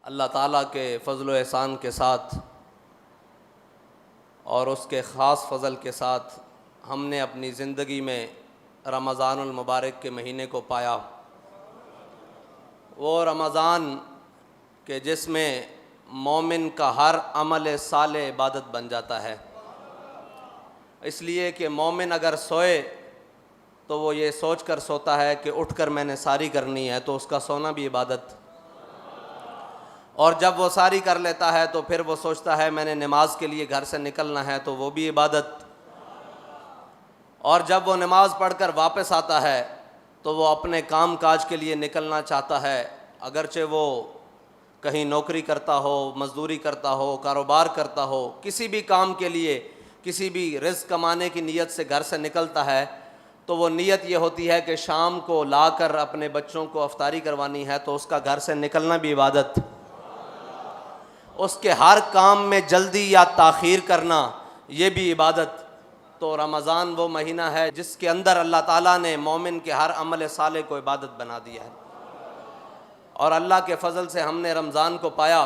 अल्लाह ताला के फ़ज़ल व एहसान के साथ और उसके ख़ास फ़ज़ल के साथ हमने अपनी ज़िंदगी में रमज़ानुल मुबारक के महीने को पाया। वो रमज़ान के जिसमें मोमिन का हर अमल साले इबादत बन जाता है, इसलिए कि मोमिन अगर सोए तो वो ये सोच कर सोता है कि उठकर मैंने सारी करनी है, तो उसका सोना भी इबादत। और जब वो सारी कर लेता है तो फिर वो सोचता है मैंने नमाज के लिए घर से निकलना है, तो वो भी इबादत। और जब वो नमाज पढ़कर वापस आता है तो वो अपने काम काज के लिए निकलना चाहता है, अगरचे वो कहीं नौकरी करता हो, मज़दूरी करता हो, कारोबार करता हो, किसी भी काम के लिए, किसी भी रिज़्क़ कमाने की नीयत से घर से निकलता है, तो वो नीयत ये होती है कि शाम को लाकर अपने बच्चों को अफ्तारी करवानी है, तो उसका घर से निकलना भी इबादत। उसके हर काम में जल्दी या ताख़ीर करना ये भी इबादत। तो रमज़ान वो महीना है जिसके अंदर अल्लाह ताला ने मोमिन के हर अमल साले को इबादत बना दिया है। और अल्लाह के फ़ज़ल से हमने रमज़ान को पाया।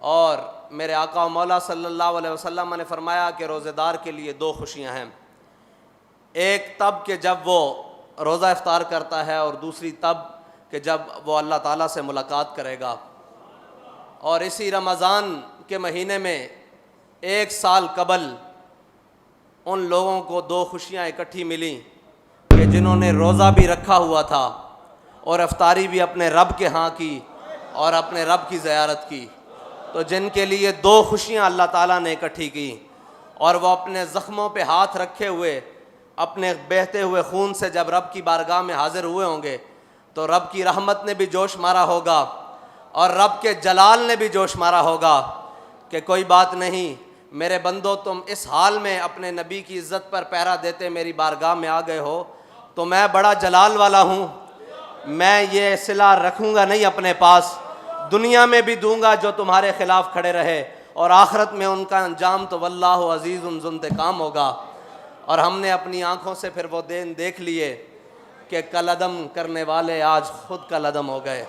और मेरे आका व मौला सल्लल्लाहु अलैहि वसल्लम ने फ़रमाया कि रोज़ेदार के लिए दो खुशियाँ हैं, एक तब कि जब वो रोज़ा इफ्तार करता है, और दूसरी तब कि जब वो अल्लाह ताला से मुलाकात करेगा। और इसी रमज़ान के महीने में एक साल कबल उन लोगों को दो खुशियाँ इकट्ठी मिली कि जिन्होंने रोज़ा भी रखा हुआ था और इफ्तारी भी अपने रब के यहाँ की और अपने रब की ज़ियारत की। तो जिनके लिए दो खुशियाँ अल्लाह ताला ने इकट्ठी की, और वह अपने ज़ख्मों पे हाथ रखे हुए अपने बहते हुए खून से जब रब की बारगाह में हाज़िर हुए होंगे, तो रब की रहमत ने भी जोश मारा होगा और रब के जलाल ने भी जोश मारा होगा कि कोई बात नहीं मेरे बंदो, तुम इस हाल में अपने नबी की इज़्ज़त पर पहरा देते मेरी बारगाह में आ गए हो, तो मैं बड़ा जलाल वाला हूँ, मैं ये सिला रखूँगा नहीं अपने पास, दुनिया में भी दूँगा जो तुम्हारे ख़िलाफ़ खड़े रहे, और आखिरत में उनका अंजाम तो वल्लाहु अज़ीज़ुन ज़ुंतिक़ाम होगा। और हमने अपनी आँखों से फिर वो दिन देख लिए कि कलअदम करने वाले आज खुद कलअदम हो गए।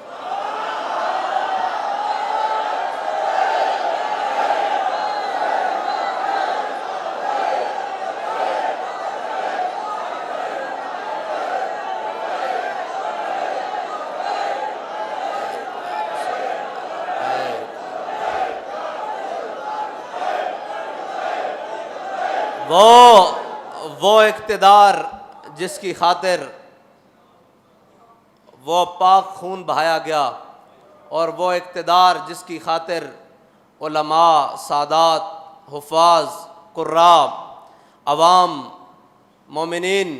वो इक़्तिदार जिसकी खातिर वो पाक खून बहाया गया, और वो इक़्तिदार जिसकी खातिर उलमा, सादात, हुफ़ाज़, कुर्राब, अवाम, मोमिनीन,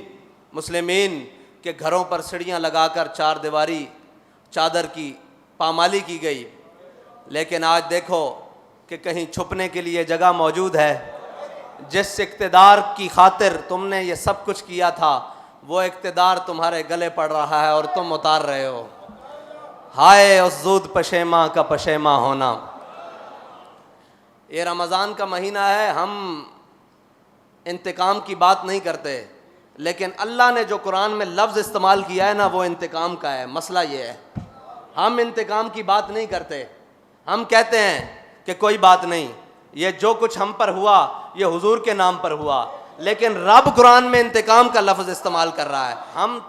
मुस्लिमीन के घरों पर सीढ़ियाँ लगाकर चार दीवारी चादर की पामाली की गई। लेकिन आज देखो कि कहीं छुपने के लिए जगह मौजूद है। जिस इक़्तिदार की खातिर तुमने ये सब कुछ किया था, वो इक़्तिदार तुम्हारे गले पड़ रहा है और तुम उतार रहे हो। हाय उस ज़ूद पशेमा का पशेमा होना। ये रमज़ान का महीना है, हम इंतकाम की बात नहीं करते, लेकिन अल्लाह ने जो कुरान में लफ्ज़ इस्तेमाल किया है ना, वो इंतकाम का है। मसला ये है, हम इंतकाम की बात नहीं करते। हम कहते हैं कि कोई बात नहीं, ये जो कुछ हम पर हुआ ये हुजूर के नाम पर हुआ, लेकिन रब कुरान में इंतकाम का लफ्ज़ इस्तेमाल कर रहा है। हम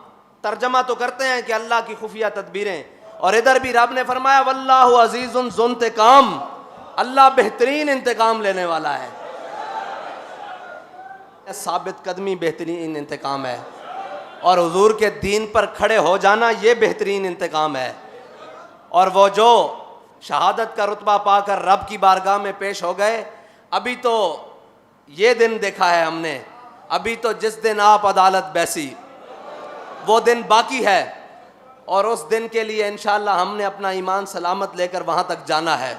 तर्जमा तो करते हैं कि अल्लाह की खुफिया तदबीरें, और इधर भी रब ने फरमाया वल्लाहु अज़ीज़ुन ज़ुंतिक़ाम, अल्लाह बेहतरीन इंतकाम लेने वाला है। साबित कदमी बेहतरीन इंतकाम है, और हुजूर के दीन पर खड़े हो जाना ये बेहतरीन इंतकाम है। और वो जो शहादत का रुतबा पाकर रब की बारगाह में पेश हो गए, अभी तो ये दिन देखा है हमने, अभी तो जिस दिन आप अदालत बैसी वो दिन बाकी है, और उस दिन के लिए इंशाअल्लाह हमने अपना ईमान सलामत लेकर वहाँ तक जाना है।